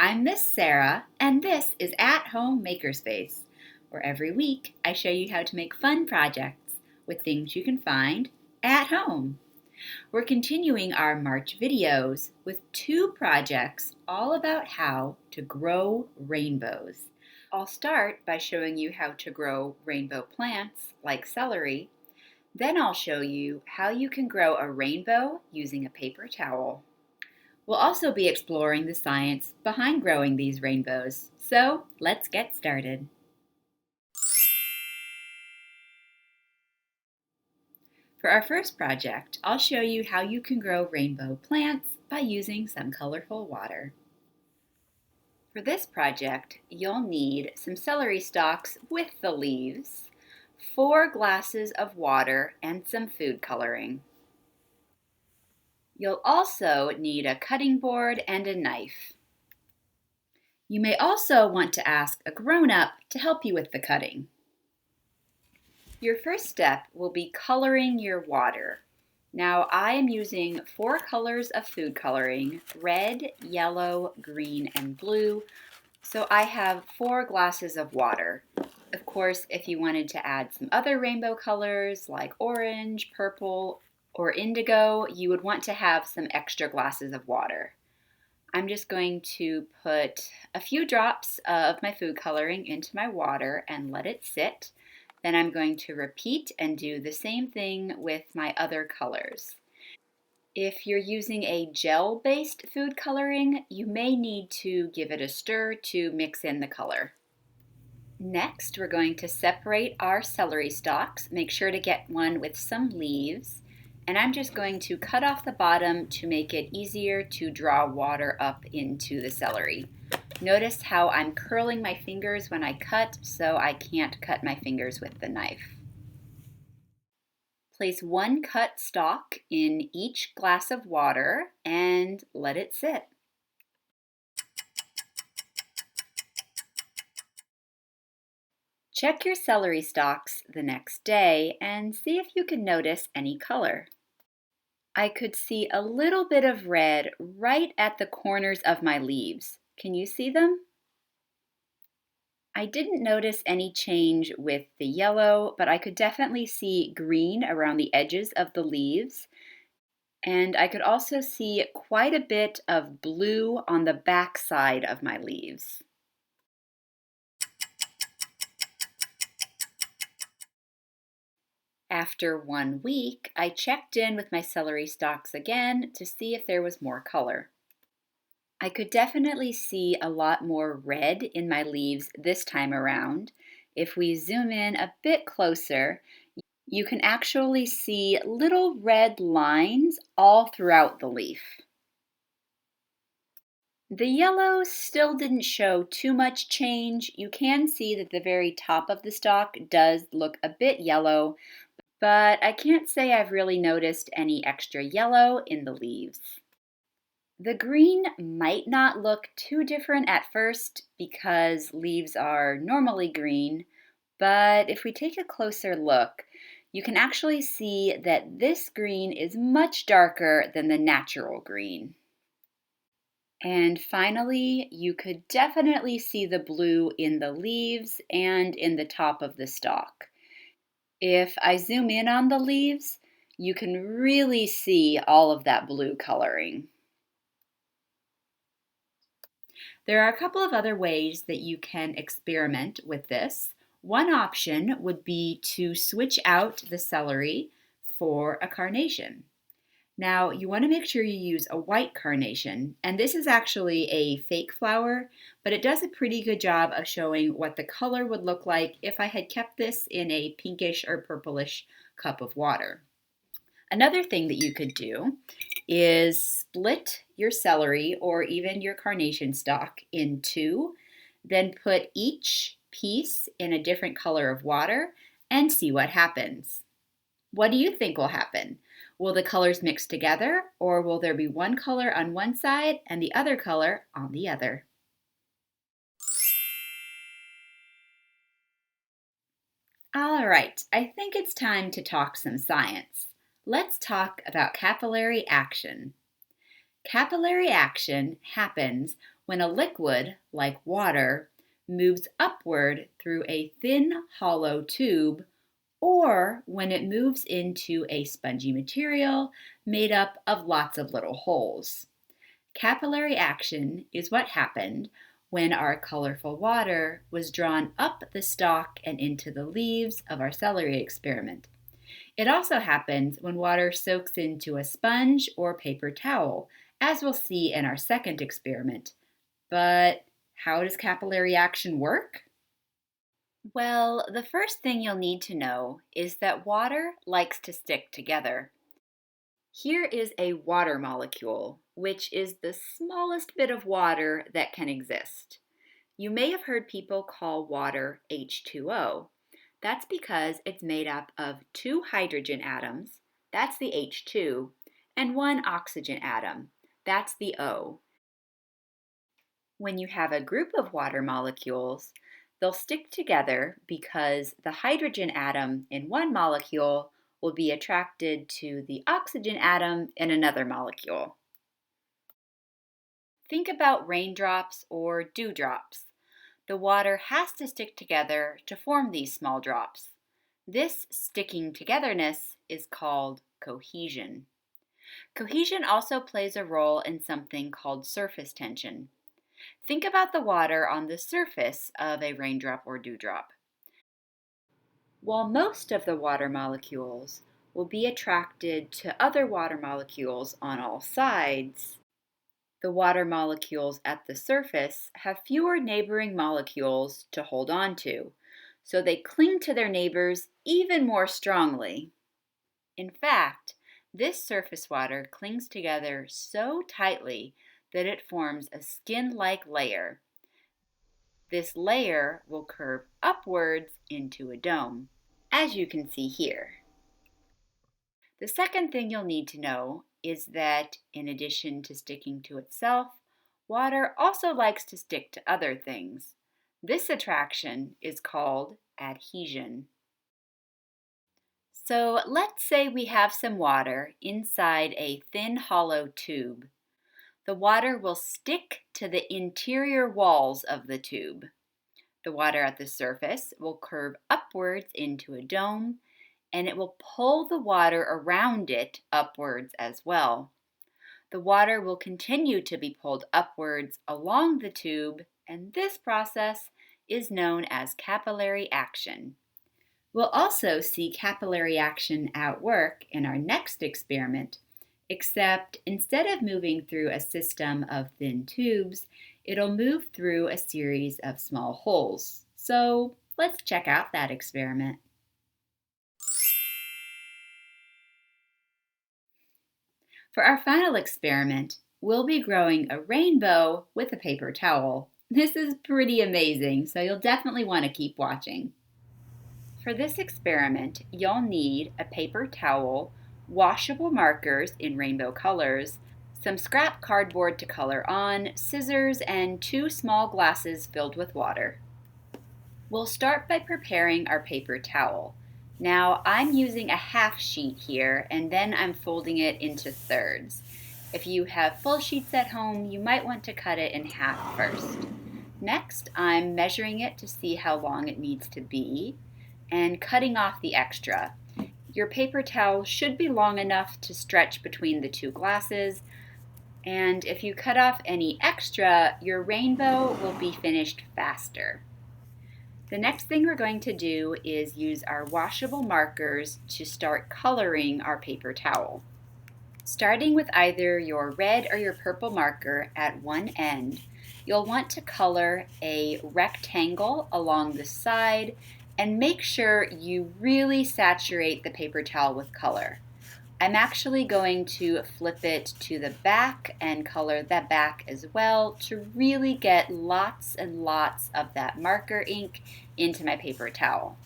I'm Miss Sarah, and this is At Home Makerspace, where every week I show you how to make fun projects with things you can find at home. We're continuing our March videos with 2 projects all about how to grow rainbows. I'll start by showing you how to grow rainbow plants like celery. Then I'll show you how you can grow a rainbow using a paper towel. We'll also be exploring the science behind growing these rainbows. So let's get started. For our first project, I'll show you how you can grow rainbow plants by using some colorful water. For this project, you'll need some celery stalks with the leaves, 4 glasses of water, and some food coloring. You'll also need a cutting board and a knife. You may also want to ask a grown-up to help you with the cutting. Your first step will be coloring your water. Now I am using 4 colors of food coloring, red, yellow, green, and blue. So I have 4 glasses of water. Of course, if you wanted to add some other rainbow colors like orange, purple, or indigo, you would want to have some extra glasses of water. I'm just going to put a few drops of my food coloring into my water and let it sit. Then I'm going to repeat and do the same thing with my other colors. If you're using a gel-based food coloring, you may need to give it a stir to mix in the color. Next, we're going to separate our celery stalks. Make sure to get one with some leaves. And I'm just going to cut off the bottom to make it easier to draw water up into the celery. Notice how I'm curling my fingers when I cut, so I can't cut my fingers with the knife. Place 1 cut stalk in each glass of water and let it sit. Check your celery stalks the next day and see if you can notice any color. I could see a little bit of red right at the corners of my leaves. Can you see them? I didn't notice any change with the yellow, but I could definitely see green around the edges of the leaves. And I could also see quite a bit of blue on the back side of my leaves. After 1 week, I checked in with my celery stalks again to see if there was more color. I could definitely see a lot more red in my leaves this time around. If we zoom in a bit closer, you can actually see little red lines all throughout the leaf. The yellow still didn't show too much change. You can see that the very top of the stalk does look a bit yellow, but I can't say I've really noticed any extra yellow in the leaves. The green might not look too different at first because leaves are normally green, but if we take a closer look, you can actually see that this green is much darker than the natural green. And finally, you could definitely see the blue in the leaves and in the top of the stalk. If I zoom in on the leaves, you can really see all of that blue coloring. There are a couple of other ways that you can experiment with this. One option would be to switch out the celery for a carnation. Now, you want to make sure you use a white carnation, and this is actually a fake flower, but it does a pretty good job of showing what the color would look like if I had kept this in a pinkish or purplish cup of water. Another thing that you could do is split your celery or even your carnation stalk in 2, then put each piece in a different color of water and see what happens. What do you think will happen? Will the colors mix together, or will there be one color on one side and the other color on the other? All right, I think it's time to talk some science. Let's talk about capillary action. Capillary action happens when a liquid, like water, moves upward through a thin, hollow tube, or when it moves into a spongy material made up of lots of little holes. Capillary action is what happened when our colorful water was drawn up the stalk and into the leaves of our celery experiment. It also happens when water soaks into a sponge or paper towel, as we'll see in our second experiment. But how does capillary action work? Well, the first thing you'll need to know is that water likes to stick together. Here is a water molecule, which is the smallest bit of water that can exist. You may have heard people call water H2O. That's because it's made up of two hydrogen atoms, that's the H2, and one oxygen atom, that's the O. When you have a group of water molecules, they'll stick together because the hydrogen atom in one molecule will be attracted to the oxygen atom in another molecule. Think about raindrops or dewdrops. The water has to stick together to form these small drops. This sticking togetherness is called cohesion. Cohesion also plays a role in something called surface tension. Think about the water on the surface of a raindrop or dewdrop. While most of the water molecules will be attracted to other water molecules on all sides, the water molecules at the surface have fewer neighboring molecules to hold on to, so they cling to their neighbors even more strongly. In fact, this surface water clings together so tightly that it forms a skin-like layer. This layer will curve upwards into a dome, as you can see here. The second thing you'll need to know is that in addition to sticking to itself, water also likes to stick to other things. This attraction is called adhesion. So let's say we have some water inside a thin hollow tube. The water will stick to the interior walls of the tube. The water at the surface will curve upwards into a dome, and it will pull the water around it upwards as well. The water will continue to be pulled upwards along the tube, and this process is known as capillary action. We'll also see capillary action at work in our next experiment, except instead of moving through a system of thin tubes, it'll move through a series of small holes. So let's check out that experiment. For our final experiment, we'll be growing a rainbow with a paper towel. This is pretty amazing, so you'll definitely want to keep watching. For this experiment, you'll need a paper towel, washable markers in rainbow colors, some scrap cardboard to color on, scissors, and 2 small glasses filled with water. We'll start by preparing our paper towel. Now I'm using a half sheet here, and then I'm folding it into thirds. If you have full sheets at home, you might want to cut it in half first. Next, I'm measuring it to see how long it needs to be and cutting off the extra. Your paper towel should be long enough to stretch between the 2 glasses, and if you cut off any extra, your rainbow will be finished faster. The next thing we're going to do is use our washable markers to start coloring our paper towel. Starting with either your red or your purple marker at one end, you'll want to color a rectangle along the side and make sure you really saturate the paper towel with color. I'm actually going to flip it to the back and color the back as well to really get lots and lots of that marker ink into my paper towel.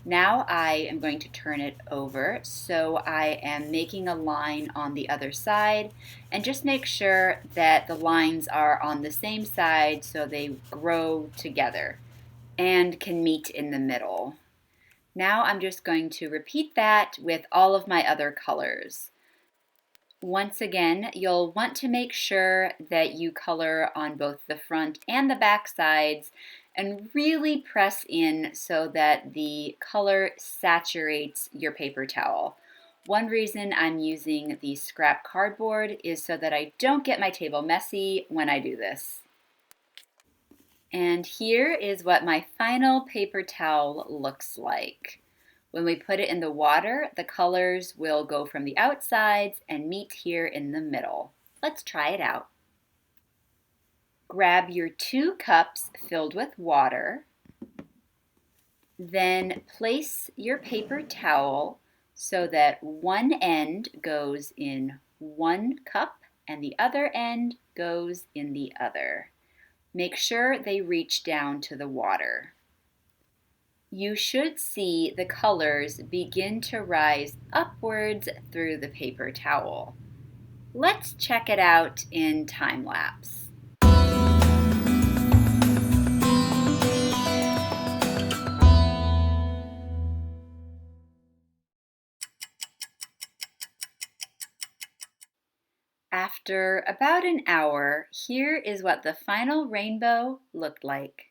Now I am going to turn it over, so I am making a line on the other side, and just make sure that the lines are on the same side so they grow together and can meet in the middle. Now I'm just going to repeat that with all of my other colors. Once again, you'll want to make sure that you color on both the front and the back sides and really press in so that the color saturates your paper towel. One reason I'm using the scrap cardboard is so that I don't get my table messy when I do this. And here is what my final paper towel looks like. When we put it in the water, the colors will go from the outsides and meet here in the middle. Let's try it out. Grab your 2 cups filled with water. Then place your paper towel so that one end goes in one cup and the other end goes in the other. Make sure they reach down to the water. You should see the colors begin to rise upwards through the paper towel. Let's check it out in time lapse. After about an hour, here is what the final rainbow looked like.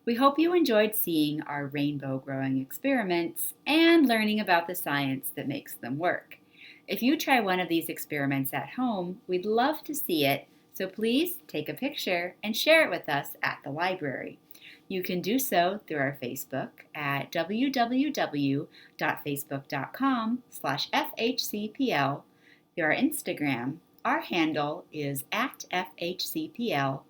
We hope you enjoyed seeing our rainbow growing experiments and learning about the science that makes them work. If you try one of these experiments at home, we'd love to see it, so please take a picture and share it with us at the library. You can do so through our Facebook at www.facebook.com/FHCPL. Through our Instagram, our handle is @FHCPL,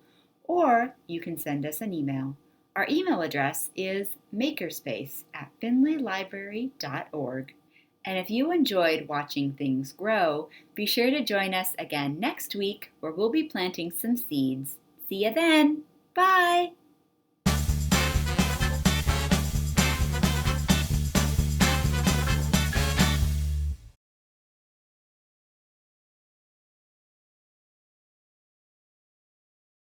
or you can send us an email. Our email address is makerspace@finleylibrary.org. And if you enjoyed watching things grow, be sure to join us again next week where we'll be planting some seeds. See you then! Bye!